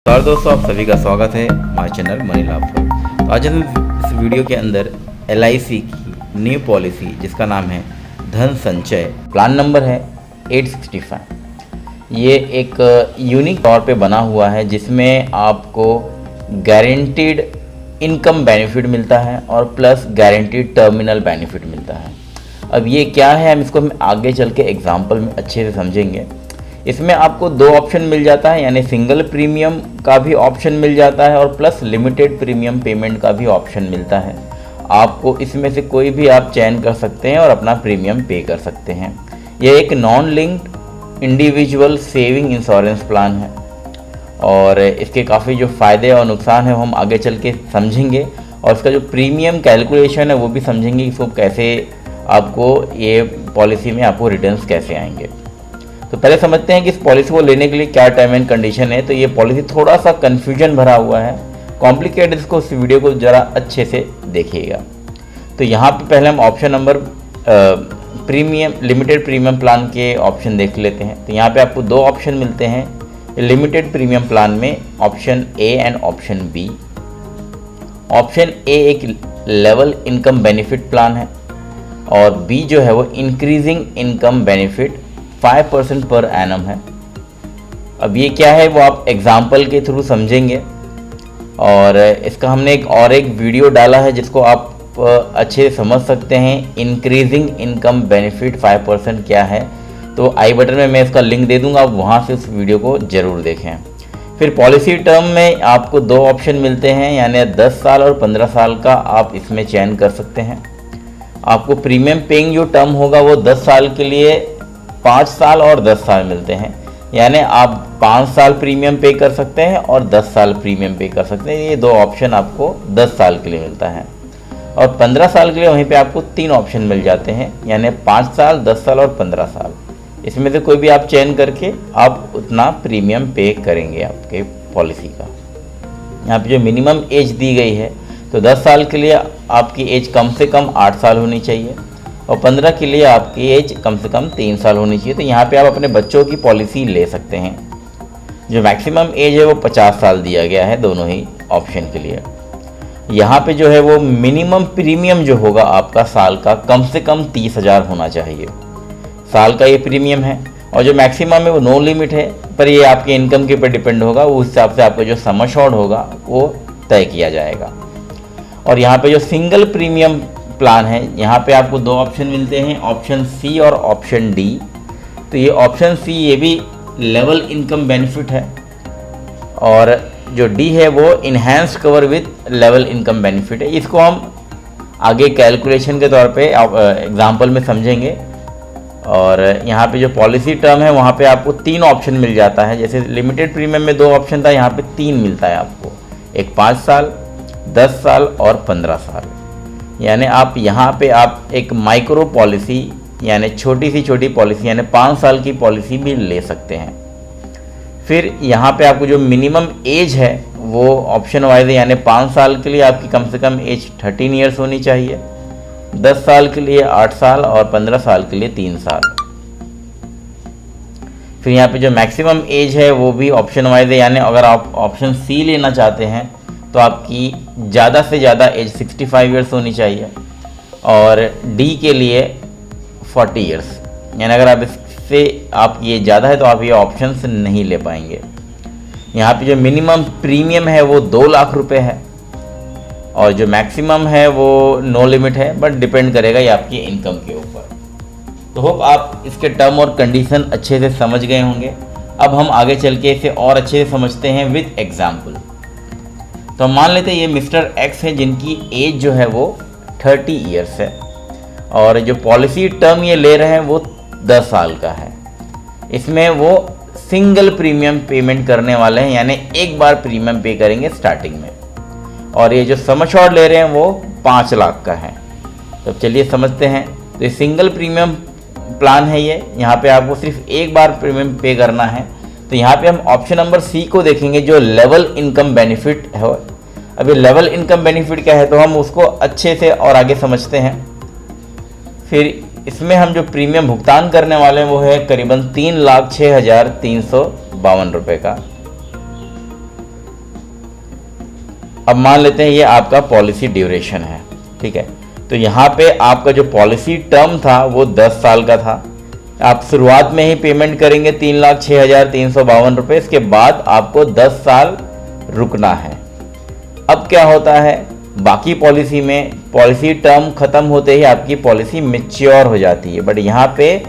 नमस्कार दोस्तों, आप सभी का स्वागत है हमारे चैनल मनी लाभ पर। तो आज हम इस वीडियो के अंदर LIC की न्यू पॉलिसी जिसका नाम है धन संचय, प्लान नंबर है 865। ये एक यूनिक तौर पे बना हुआ है जिसमें आपको गारंटीड इनकम बेनिफिट मिलता है और प्लस गारंटीड टर्मिनल बेनिफिट मिलता है। अब ये क्या है, हम इसको आगे चल के एग्जाम्पल में अच्छे से समझेंगे। इसमें आपको दो ऑप्शन मिल जाता है, यानी सिंगल प्रीमियम का भी ऑप्शन मिल जाता है और प्लस लिमिटेड प्रीमियम पेमेंट का भी ऑप्शन मिलता है। आपको इसमें से कोई भी आप चयन कर सकते हैं और अपना प्रीमियम पे कर सकते हैं। यह एक non linked individual saving insurance plan है और इसके काफ़ी जो फ़ायदे और नुकसान है वो हम आगे चल के समझेंगे और इसका जो प्रीमियम कैलकुलेशन है वो भी समझेंगे, इसको कैसे आपको ये पॉलिसी में आपको रिटर्न्स कैसे आएंगे। तो पहले समझते हैं कि इस पॉलिसी को लेने के लिए क्या टर्म एंड कंडीशन है। तो ये पॉलिसी थोड़ा सा कन्फ्यूजन भरा हुआ है, कॉम्प्लिकेटेड, इसको इस वीडियो को ज़रा अच्छे से देखिएगा। तो यहाँ पे पहले हम option number premium limited premium plan के ऑप्शन देख लेते हैं। तो यहाँ पे आपको दो ऑप्शन मिलते हैं लिमिटेड प्रीमियम प्लान में, option A and option B. Option A एक लेवल इनकम बेनिफिट प्लान है और बी जो है वो increasing income benefit 5% per annum है। अब ये क्या है वो आप एग्जाम्पल के थ्रू समझेंगे और इसका हमने एक वीडियो डाला है जिसको आप अच्छे से समझ सकते हैं। इंक्रीजिंग इनकम बेनिफिट 5% क्या है, तो आई बटन में मैं इसका लिंक दे दूंगा, आप वहाँ से उस वीडियो को ज़रूर देखें। फिर पॉलिसी टर्म में आपको दो ऑप्शन मिलते हैं, यानी 10 साल और 15 साल का आप इसमें चयन कर सकते हैं। आपको प्रीमियम पेइंग जो टर्म होगा वो 10 साल के लिए 5 साल और 10 साल मिलते हैं, यानी आप 5 साल प्रीमियम पे कर सकते हैं और 10 साल प्रीमियम पे कर सकते हैं। ये दो ऑप्शन आपको 10 साल के लिए मिलता है और 15 साल के लिए वहीं पे आपको 3 ऑप्शन मिल जाते हैं, यानी 5 साल, 10 साल और 15 साल। इसमें से कोई भी आप चयन करके आप उतना प्रीमियम पे करेंगे आपके पॉलिसी का। यहाँ पे जो मिनिमम एज दी गई है, तो 10 साल के लिए आपकी एज कम से कम 8 साल होनी चाहिए और 15 के लिए आपकी एज कम से कम 3 साल होनी चाहिए। तो यहाँ पे आप अपने बच्चों की पॉलिसी ले सकते हैं। जो मैक्सिमम एज है वो 50 साल दिया गया है दोनों ही ऑप्शन के लिए। यहाँ पे जो है वो मिनिमम प्रीमियम जो होगा आपका साल का कम से कम 30,000 होना चाहिए, साल का ये प्रीमियम है। और जो मैक्सिमम है वो नो लिमिट है, पर ये आपके इनकम के ऊपर डिपेंड होगा, उस हिसाब से आपका जो सम एश्योर्ड होगा वो तय किया जाएगा। और यहाँ पे जो सिंगल प्रीमियम प्लान है, यहाँ पे आपको दो ऑप्शन मिलते हैं, ऑप्शन सी और ऑप्शन डी। तो ये ऑप्शन सी ये भी लेवल इनकम बेनिफिट है और जो डी है वो enhanced cover with level income benefit है। इसको हम आगे कैलकुलेशन के तौर पे एग्जांपल में समझेंगे। और यहाँ पे जो पॉलिसी टर्म है वहाँ पे आपको 3 ऑप्शन मिल जाता है। जैसे लिमिटेड प्रीमियम में 2 ऑप्शन था, यहाँ पे 3 मिलता है आपको, एक 5 साल, 10 साल और 15 साल। यानी आप यहाँ पे आप एक माइक्रो पॉलिसी यानी छोटी सी छोटी पॉलिसी यानी 5 साल की पॉलिसी भी ले सकते हैं। फिर यहाँ पे आपको जो मिनिमम एज है वो ऑप्शन वाइज है, यानी 5 साल के लिए आपकी कम से कम एज 13 ईयर्स होनी चाहिए, 10 साल के लिए 8 साल और 15 साल के लिए 3 साल। फिर यहाँ पे जो मैक्सिमम एज है वो भी ऑप्शन वाइज है, यानी अगर आप ऑप्शन सी लेना चाहते हैं तो आपकी ज़्यादा से ज़्यादा एज 65 ईयर्स होनी चाहिए और डी के लिए 40 ईयर्स, यानी अगर आप इससे आप ये ज़्यादा है तो आप ये ऑप्शंस नहीं ले पाएंगे। यहाँ पे जो मिनिमम प्रीमियम है वो 2 लाख रुपए है और जो मैक्सिमम है वो नो लिमिट है, बट डिपेंड करेगा ये आपकी इनकम के ऊपर। तो होप आप इसके टर्म और कंडीशन अच्छे से समझ गए होंगे। अब हम आगे चल के इसे और अच्छे से समझते हैं विद एग्जाम्पल। तो मान लेते हैं ये मिस्टर एक्स है जिनकी एज जो है वो 30 ईयर्स है और जो पॉलिसी टर्म ये ले रहे हैं वो 10 साल का है। इसमें वो सिंगल प्रीमियम पेमेंट करने वाले हैं, यानी एक बार प्रीमियम पे करेंगे स्टार्टिंग में, और ये जो सम एश्योर्ड ले रहे हैं वो 5 लाख का है। तो चलिए समझते हैं। तो ये सिंगल प्रीमियम प्लान है, ये यहाँ पे आपको सिर्फ एक बार प्रीमियम पे करना है। तो यहाँ पे हम ऑप्शन नंबर सी को देखेंगे जो लेवल इनकम बेनिफिट है। अभी लेवल इनकम बेनिफिट क्या है तो हम उसको अच्छे से और आगे समझते हैं। फिर इसमें हम जो प्रीमियम भुगतान करने वाले हैं वो है करीबन 3,06,352 रुपये का। अब मान लेते हैं ये आपका पॉलिसी ड्यूरेशन है, ठीक है। तो यहाँ पे आपका जो पॉलिसी टर्म था वो 10 साल का था। आप शुरुआत में ही पेमेंट करेंगे 3,06,352 रुपये, इसके बाद आपको 10 साल रुकना है। अब क्या होता है, बाकी पॉलिसी में पॉलिसी टर्म ख़त्म होते ही आपकी पॉलिसी मैच्योर हो जाती है, बट यहाँ पे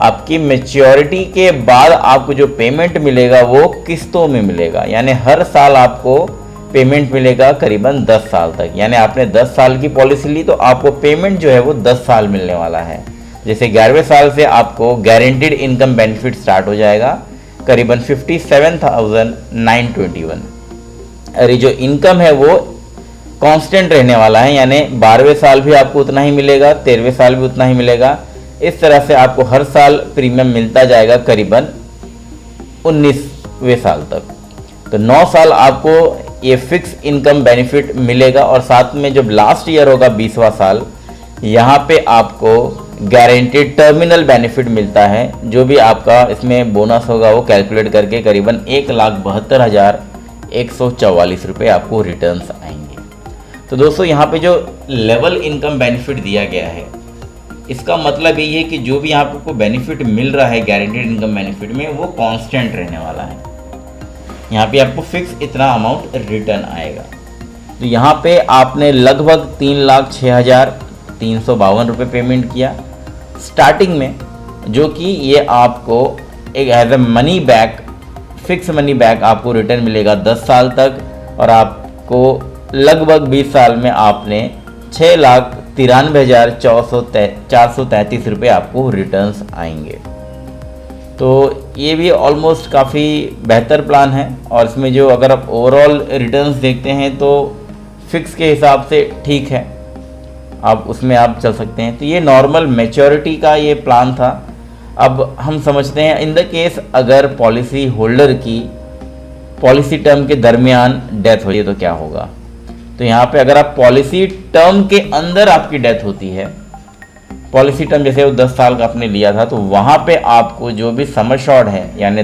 आपकी मैच्योरिटी के बाद आपको जो पेमेंट मिलेगा वो किस्तों में मिलेगा, यानी हर साल आपको पेमेंट मिलेगा करीबन 10 साल तक। यानी आपने 10 साल की पॉलिसी ली तो आपको पेमेंट जो है वो 10 साल मिलने वाला है। जैसे 11वें साल से आपको गारंटीड इनकम बेनिफिट स्टार्ट हो जाएगा करीबन 57,921। और ये जो इनकम है वो कांस्टेंट रहने वाला है, यानी 12वें साल भी आपको उतना ही मिलेगा, 13वें साल भी उतना ही मिलेगा। इस तरह से आपको हर साल प्रीमियम मिलता जाएगा करीबन 19वें साल तक। तो 9 साल आपको ये फिक्स इनकम बेनिफिट मिलेगा, और साथ में जब लास्ट ईयर होगा 20वां साल, यहाँ पे आपको गारंटीड टर्मिनल बेनिफिट मिलता है। जो भी आपका इसमें बोनस होगा वो कैलकुलेट करके करीबन 1,72,144 रुपये आपको रिटर्न्स आएंगे। तो दोस्तों यहाँ पे जो लेवल इनकम बेनिफिट दिया गया है, इसका मतलब ये है कि जो भी आपको बेनिफिट मिल रहा है गारंटीड इनकम बेनिफिट में, वो कांस्टेंट रहने वाला है। यहाँ पे आपको फिक्स इतना अमाउंट रिटर्न आएगा। तो यहाँ पे आपने लगभग 3,06,352 रुपये पेमेंट किया स्टार्टिंग में, जो कि ये आपको एक as a money back, fix money back आपको रिटर्न मिलेगा 10 साल तक, और आपको लगभग 20 साल में आपने 6,93,433 रुपये आपको रिटर्न्स आएंगे। तो ये भी ऑलमोस्ट काफ़ी बेहतर प्लान है, और इसमें जो अगर आप ओवरऑल रिटर्न्स देखते हैं तो फिक्स के हिसाब से ठीक है, आप उसमें आप चल सकते हैं। तो ये नॉर्मल मैच्योरिटी का ये प्लान था। अब हम समझते हैं इन द केस अगर पॉलिसी होल्डर की पॉलिसी टर्म के दरमियान डेथ होती है तो क्या होगा। तो यहाँ पे अगर आप पॉलिसी टर्म के अंदर आपकी डेथ होती है, पॉलिसी टर्म जैसे वो 10 साल का आपने लिया था, तो वहाँ पे आपको जो भी सम एश्योर्ड है यानी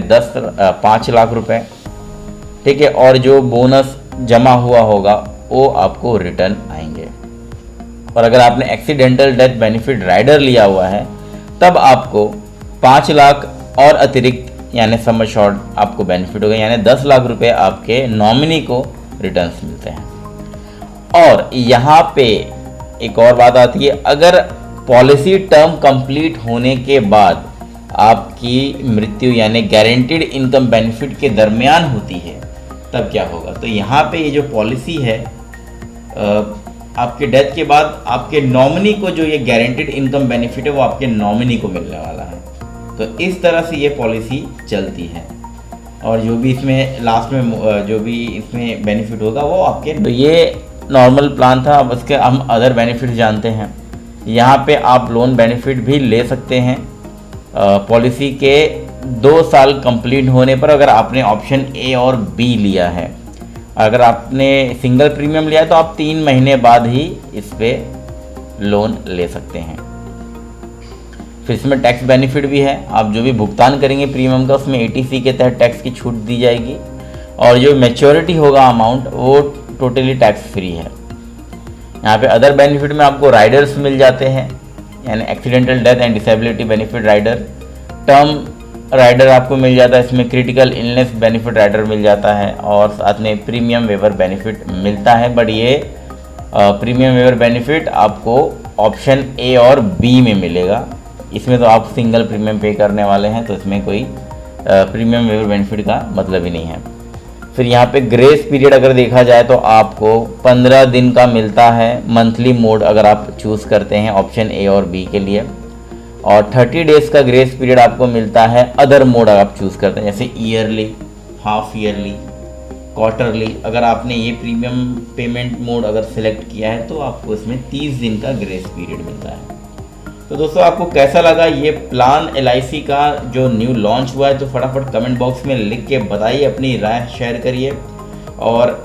5 लाख रुपए, ठीक है, और जो बोनस जमा हुआ होगा वो आपको रिटर्न आएंगे। और अगर आपने एक्सीडेंटल डेथ बेनिफिट राइडर लिया हुआ है तब आपको 5 लाख और अतिरिक्त यानी सम एश्योर्ड आपको बेनिफिट होगा, यानी 10 लाख रुपए आपके नॉमिनी को रिटर्न्स मिलते हैं। और यहाँ पे एक और बात आती है, अगर पॉलिसी टर्म कंप्लीट होने के बाद आपकी मृत्यु यानी गारंटीड इनकम बेनिफिट के दरमियान होती है तब क्या होगा। तो यहाँ पे ये जो पॉलिसी है आपके डेथ के बाद आपके नॉमिनी को जो ये गारंटीड इनकम बेनिफिट है वो आपके नॉमिनी को मिलने वाला है। तो इस तरह से ये पॉलिसी चलती है, और जो भी इसमें लास्ट में जो भी इसमें बेनिफिट होगा वो आपके। तो ये नॉर्मल प्लान था। अब उसके हम अदर बेनिफिट जानते हैं। यहाँ पे आप लोन बेनिफिट भी ले सकते हैं पॉलिसी के 2 साल कंप्लीट होने पर, अगर आपने ऑप्शन ए और बी लिया है। अगर आपने सिंगल प्रीमियम लिया है तो आप 3 महीने बाद ही इस पर लोन ले सकते हैं। फिर इसमें टैक्स बेनिफिट भी है, आप जो भी भुगतान करेंगे प्रीमियम का उसमें ATC के तहत टैक्स की छूट दी जाएगी, और जो मैच्योरिटी होगा अमाउंट वो टोटली टैक्स फ्री है। यहाँ पे अदर बेनिफिट में आपको राइडर्स मिल जाते हैं, यानी accidental death and disability benefit rider, term rider आपको मिल जाता है, इसमें क्रिटिकल इलनेस बेनिफिट राइडर मिल जाता है, और साथ में प्रीमियम वेवर बेनिफिट मिलता है। बट ये प्रीमियम वेवर बेनिफिट आपको ऑप्शन ए और बी में मिलेगा। इसमें तो आप सिंगल प्रीमियम पे करने वाले हैं, तो इसमें कोई प्रीमियम वेवर बेनिफिट का मतलब ही नहीं है। फिर यहाँ पे ग्रेस पीरियड अगर देखा जाए तो आपको 15 दिन का मिलता है मंथली मोड अगर आप चूज़ करते हैं ऑप्शन ए और बी के लिए, और 30 डेज़ का ग्रेस पीरियड आपको मिलता है अदर मोड अगर आप चूज़ करते हैं, जैसे ईयरली, हाफ ईयरली, क्वार्टरली। अगर आपने ये प्रीमियम पेमेंट मोड अगर सिलेक्ट किया है तो आपको इसमें 30 दिन का ग्रेस पीरियड मिलता है। तो दोस्तों आपको कैसा लगा ये प्लान LIC का जो न्यू लॉन्च हुआ है, तो फटाफट कमेंट बॉक्स में लिख के बताइए, अपनी राय शेयर करिए, और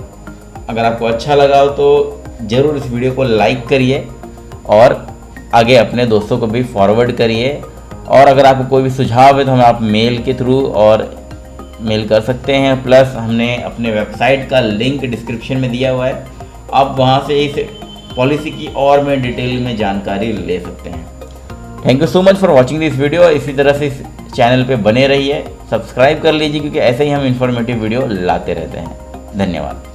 अगर आपको अच्छा लगा हो तो ज़रूर इस वीडियो को लाइक करिए और आगे अपने दोस्तों को भी फॉरवर्ड करिए। और अगर आपको कोई भी सुझाव है तो हमें आप मेल के थ्रू और मेल कर सकते हैं। प्लस हमने अपने वेबसाइट का लिंक डिस्क्रिप्शन में दिया हुआ है, आप वहाँ से इस पॉलिसी की और में डिटेल में जानकारी ले सकते हैं। Thank you so much for watching this video. इसी तरह से इस चैनल पे बने रहिए, सब्सक्राइब कर लीजिए, क्योंकि ऐसे ही हम इंफॉर्मेटिव वीडियो लाते रहते हैं। धन्यवाद।